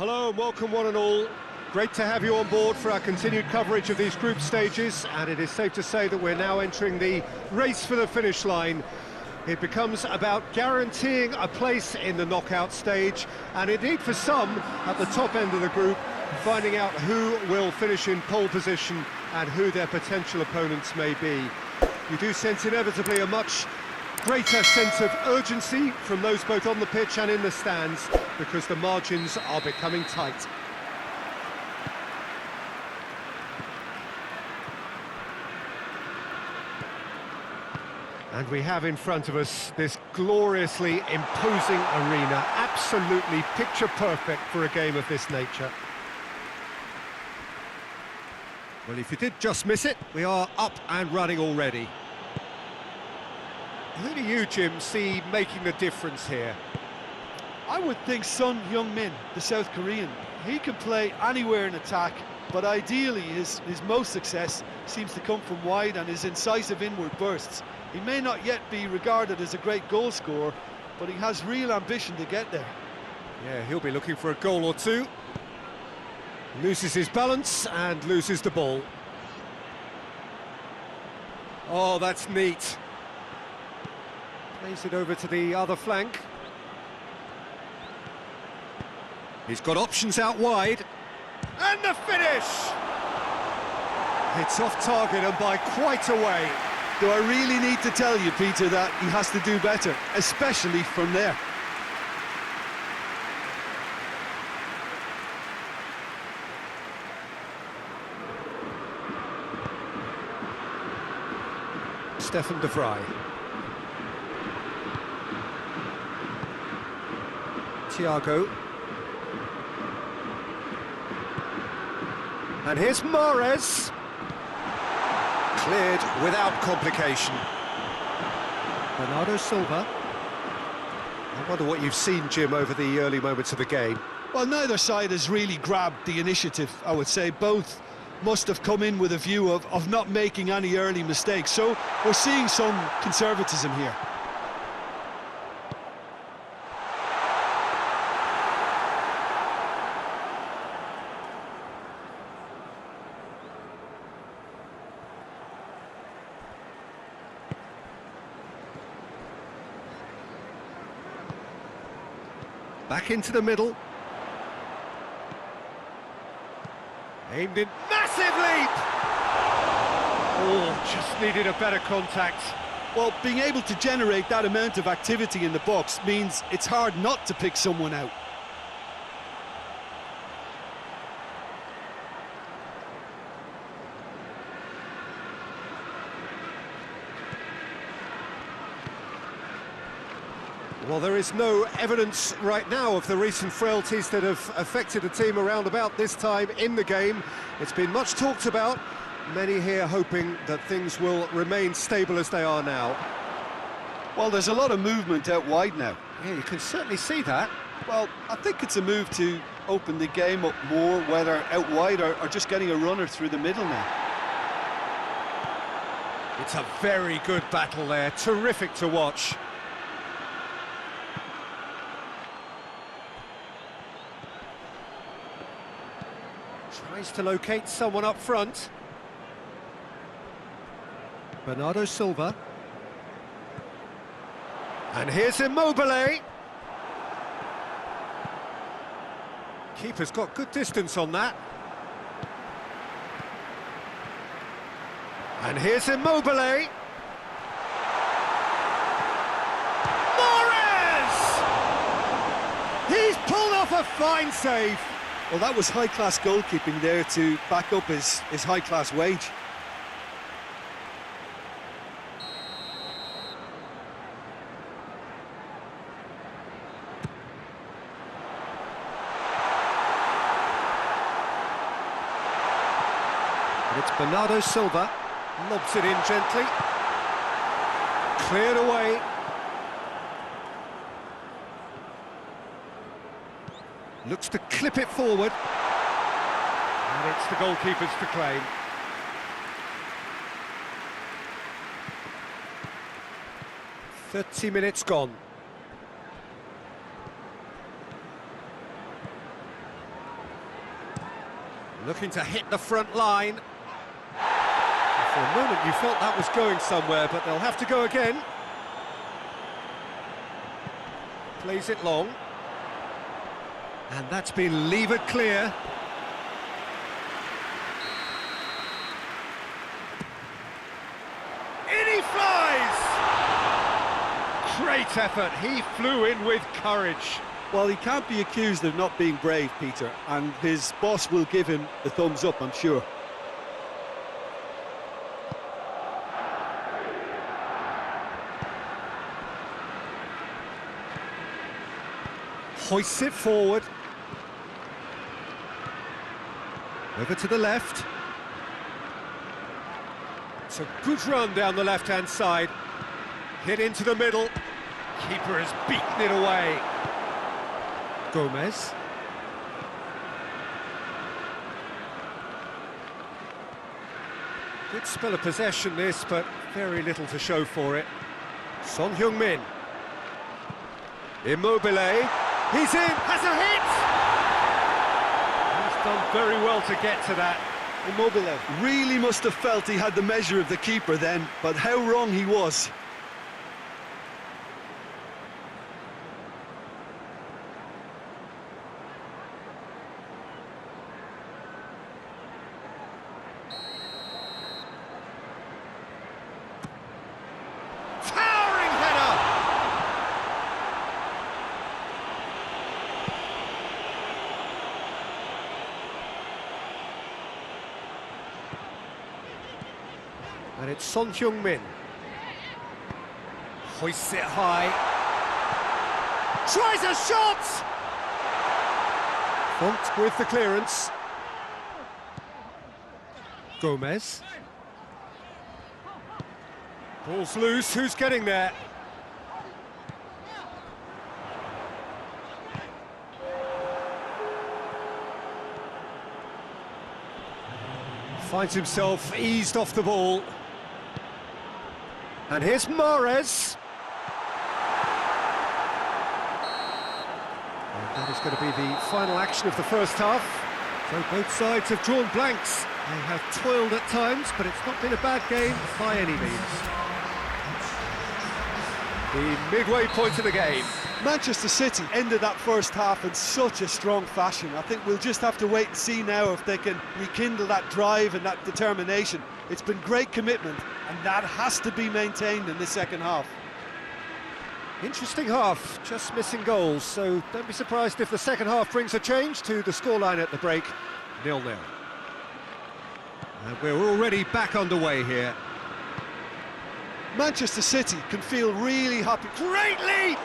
Hello and welcome one and all. Great to have you on board for our continued coverage of these group stages, and it is safe to say that we're now entering the race for the finish line. It becomes about guaranteeing a place in the knockout stage, and indeed for some at the top end of the group, finding out who will finish in pole position and who their potential opponents may be. You do sense inevitably a much greater sense of urgency from those both on the pitch and in the stands, because the margins are becoming tight. And we have in front of us this gloriously imposing arena, absolutely picture perfect for a game of this nature. Well, if you did just miss it, we are up and running already. Who do you, Jim, see making the difference here? I would think Son Heung-min, the South Korean. He can play anywhere in attack, but ideally his most success seems to come from wide and his incisive inward bursts. He may not yet be regarded as a great goal scorer, but he has real ambition to get there. Yeah, he'll be looking for a goal or two. Loses his balance and loses the ball. Oh, that's neat. Plays it over to the other flank. He's got options out wide. And the finish! It's off target and by quite a way. Do I really need to tell you, Peter, that he has to do better, especially from there? Stefan de Vrij. Thiago. And here's Mahrez. Cleared without complication. Bernardo Silva. I wonder what you've seen, Jim, over the early moments of the game. Well, neither side has really grabbed the initiative, I would say. Both must have come in with a view of not making any early mistakes. So we're seeing some conservatism here. Back into the middle. Aimed in. Massive leap! Oh, just needed a better contact. Well, being able to generate that amount of activity in the box means it's hard not to pick someone out. Well, there is no evidence right now of the recent frailties that have affected the team around about this time in the game. It's been much talked about, many here hoping that things will remain stable as they are now. Well, there's a lot of movement out wide now. Yeah, you can certainly see that. Well, I think it's a move to open the game up more, whether out wide or just getting a runner through the middle now. It's a very good battle there, terrific to watch. Tries to locate someone up front. Bernardo Silva. And here's Immobile. Keeper's got good distance on that. And here's Immobile. Mahrez! He's pulled off a fine save. Well, that was high-class goalkeeping there to back up his high-class wage. And it's Bernardo Silva, lobs it in gently. Cleared away. Looks to clip it forward. And it's the goalkeeper's to claim. 30 minutes gone. Looking to hit the front line. For a moment you felt that was going somewhere, but they'll have to go again. Plays it long. And that's been levered clear. In he flies! Great effort, he flew in with courage. Well, he can't be accused of not being brave, Peter, and his boss will give him the thumbs up, I'm sure. Hoists it forward. Over to the left. It's a good run down the left-hand side. Hit into the middle. Keeper has beaten it away. Gomez. Good spell of possession this, but very little to show for it. Son Heung-min. Immobile. He's in, has a hit! He's done very well to get to that. Immobile really must have felt he had the measure of the keeper then, but how wrong he was. Towering header! And it's Son Heung-min. Hoists it high. Tries a shot! Font with the clearance. Gomez. Ball's loose, who's getting there? Finds himself eased off the ball. And here's Mahrez. And that is going to be the final action of the first half. So both sides have drawn blanks. They have toiled at times, but it's not been a bad game by any means. The midway point of the game. Manchester City ended that first half in such a strong fashion. I think we'll just have to wait and see now if they can rekindle that drive and that determination. It's been great commitment, and that has to be maintained in the second half. Interesting half, just missing goals, so don't be surprised if the second half brings a change to the scoreline at the break, 0-0. And we're already back underway here. Manchester City can feel really happy. Great leap!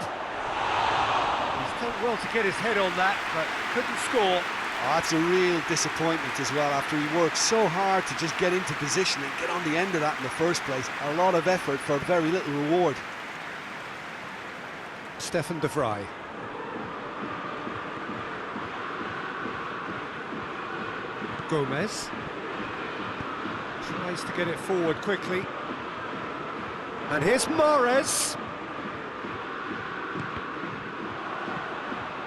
He's done well to get his head on that, but couldn't score. Oh, that's a real disappointment as well, after he worked so hard to just get into position and get on the end of that in the first place. A lot of effort for very little reward. Stefan de Vrij. Gomez. Tries to get it forward quickly. And here's Mahrez.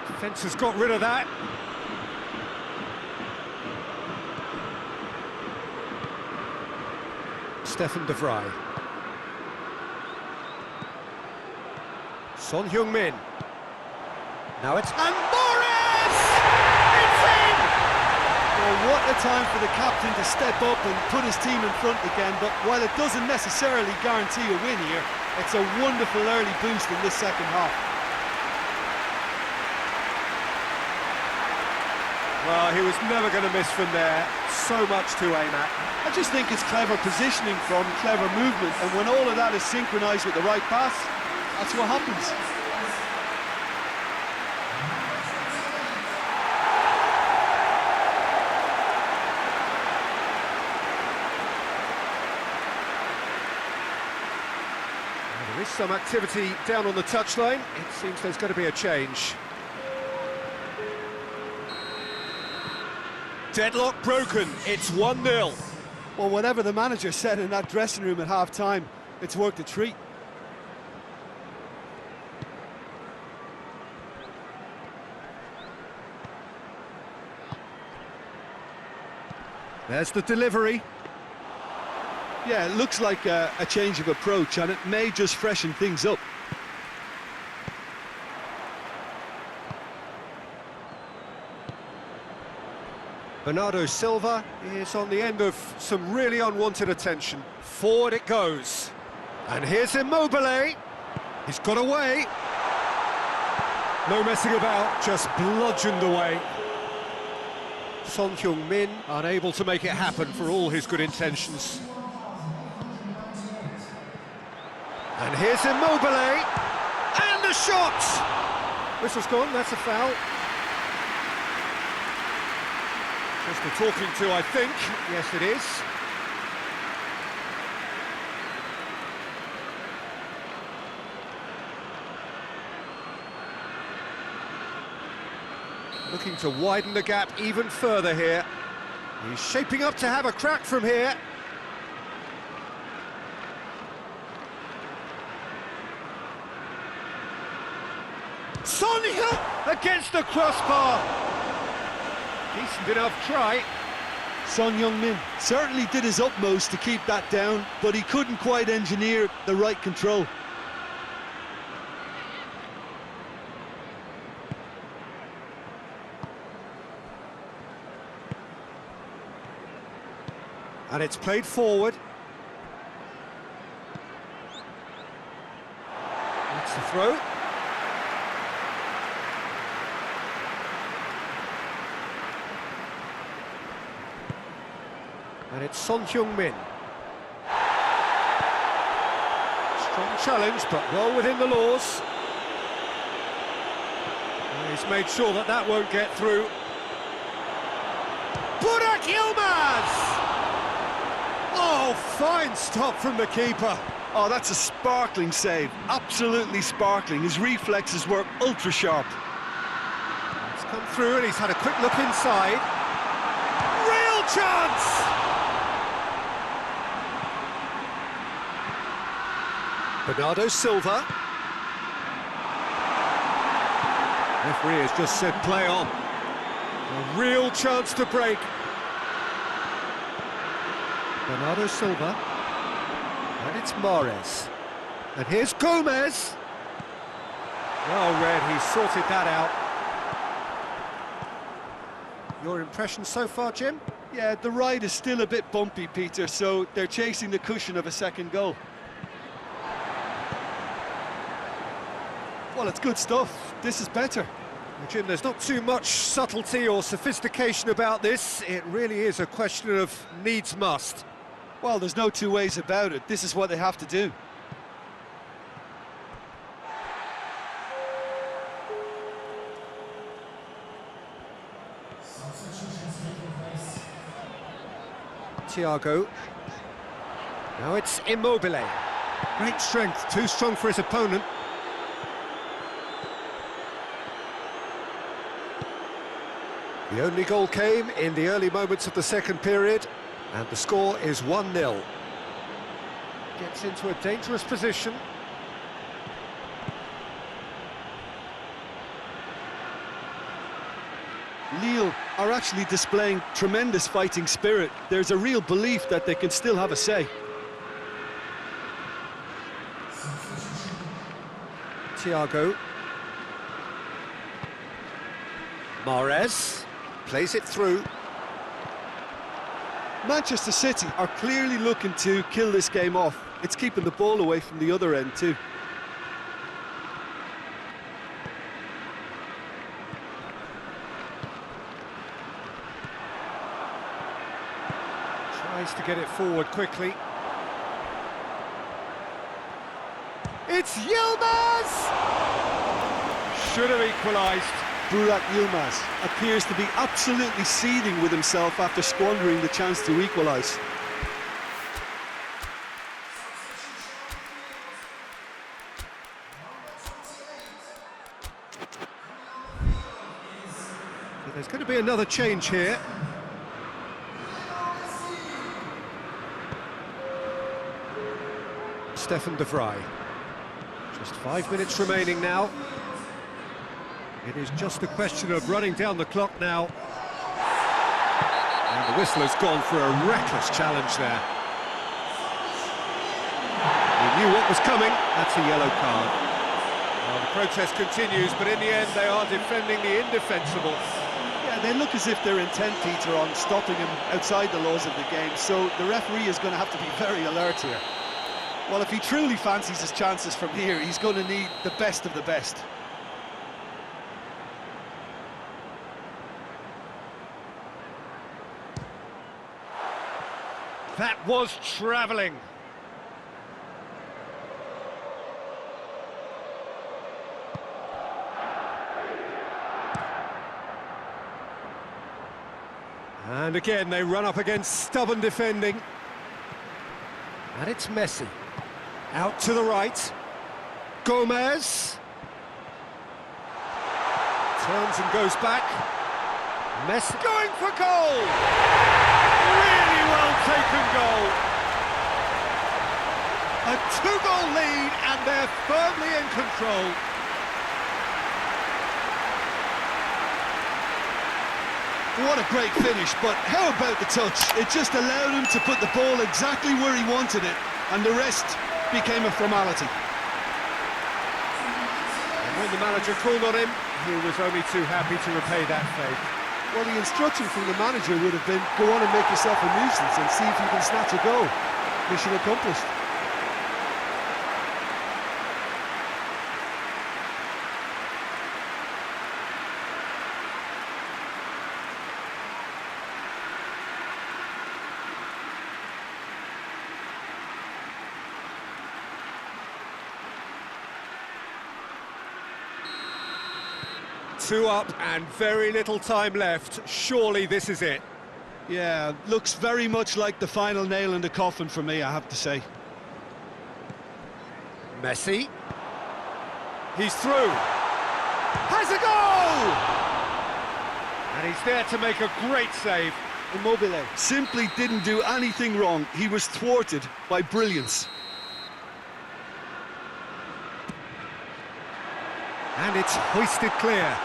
Defence has got rid of that. Stefan de Vrij. Son Heung-min. Now it's... And Mahrez! It's in! Well, what a time for the captain to step up and put his team in front again, but while it doesn't necessarily guarantee a win here, it's a wonderful early boost in this second half. Well, he was never going to miss from there. So much to aim at. I just think it's clever positioning from clever movement, and when all of that is synchronised with the right pass, that's what happens. There is some activity down on the touchline. It seems there's going to be a change. Deadlock broken. It's 1-0. Well, whatever the manager said in that dressing room at half-time, it's worked a treat. There's the delivery. Yeah, it looks like a change of approach, and it may just freshen things up. Bernardo Silva is on the end of some really unwanted attention. Forward it goes. And here's Immobile. He's got away. No messing about, just bludgeoned away. Son Heung-min unable to make it happen for all his good intentions. And here's Immobile. And the shot! Whistle's gone, that's a foul. Just a talking to, I think. Yes, it is. Looking to widen the gap even further here. He's shaping up to have a crack from here. Son Heung against the crossbar. Decent enough try. Son Heung-min certainly did his utmost to keep that down, but he couldn't quite engineer the right control. And it's played forward. That's the throw. And it's Son Heung-min. Strong challenge, but well within the laws. And he's made sure that that won't get through. Burak Yilmaz! Oh, fine stop from the keeper. Oh, that's a sparkling save. Absolutely sparkling. His reflexes were ultra sharp. It's come through and he's had a quick look inside. Real chance! Bernardo Silva. Referee has just said play on. A real chance to break. Bernardo Silva. And it's Mahrez. And here's Gomez. Well read, he sorted that out. Your impression so far, Jim? Yeah, the ride is still a bit bumpy, Peter, so they're chasing the cushion of a second goal. Well, it's good stuff. This is better. Well, Jim, there's not too much subtlety or sophistication about this. It really is a question of needs must. Well, there's no two ways about it. This is what they have to do. Thiago. Now it's Immobile. Great strength, too strong for his opponent. The only goal came in the early moments of the second period, and the score is 1-0. Gets into a dangerous position. Lille are actually displaying tremendous fighting spirit. There's a real belief that they can still have a say. Thiago. Mahrez plays it through. Manchester City are clearly looking to kill this game off. It's keeping the ball away from the other end too. Tries to get it forward quickly. It's Yilmaz! Should have equalised. Burak Yilmaz appears to be absolutely seething with himself after squandering the chance to equalise. So there's going to be another change here. Stefan de Vrij. Just 5 minutes remaining now. It is just a question of running down the clock now. And the whistle has gone for a reckless challenge there. He knew what was coming. That's a yellow card. Well, the protest continues, but in the end they are defending the indefensible. Yeah, they look as if they're intent, Peter, on stopping him outside the laws of the game, so the referee is going to have to be very alert here. Well, if he truly fancies his chances from here, he's going to need the best of the best. That was travelling. And again, they run up against stubborn defending. And it's Messi. Out to the right. Gomez. Turns and goes back. Messi going for goal! Really well taken goal. A two-goal lead and they're firmly in control. What a great finish, but how about the touch? It just allowed him to put the ball exactly where he wanted it, and the rest became a formality. And when the manager called on him, he was only too happy to repay that faith. Well, the instruction from the manager would have been, go on and make yourself a nuisance and see if you can snatch a goal. Mission accomplished. Two up and very little time left. Surely this is it. Yeah, looks very much like the final nail in the coffin for me, I have to say. Messi. He's through. Has a goal! And he's there to make a great save. Immobile simply didn't do anything wrong. He was thwarted by brilliance. And it's hoisted clear.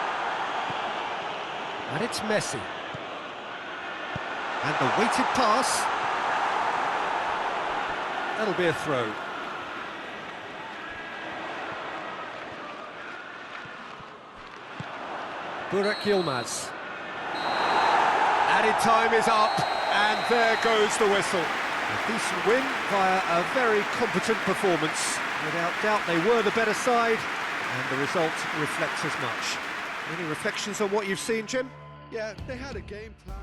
And it's Messi. And the weighted pass. That'll be a throw. Burak Yilmaz. Added time is up, and there goes the whistle. A decent win via a very competent performance. Without doubt, they were the better side, and the result reflects as much. Any reflections on what you've seen, Jim? Yeah, they had a game plan.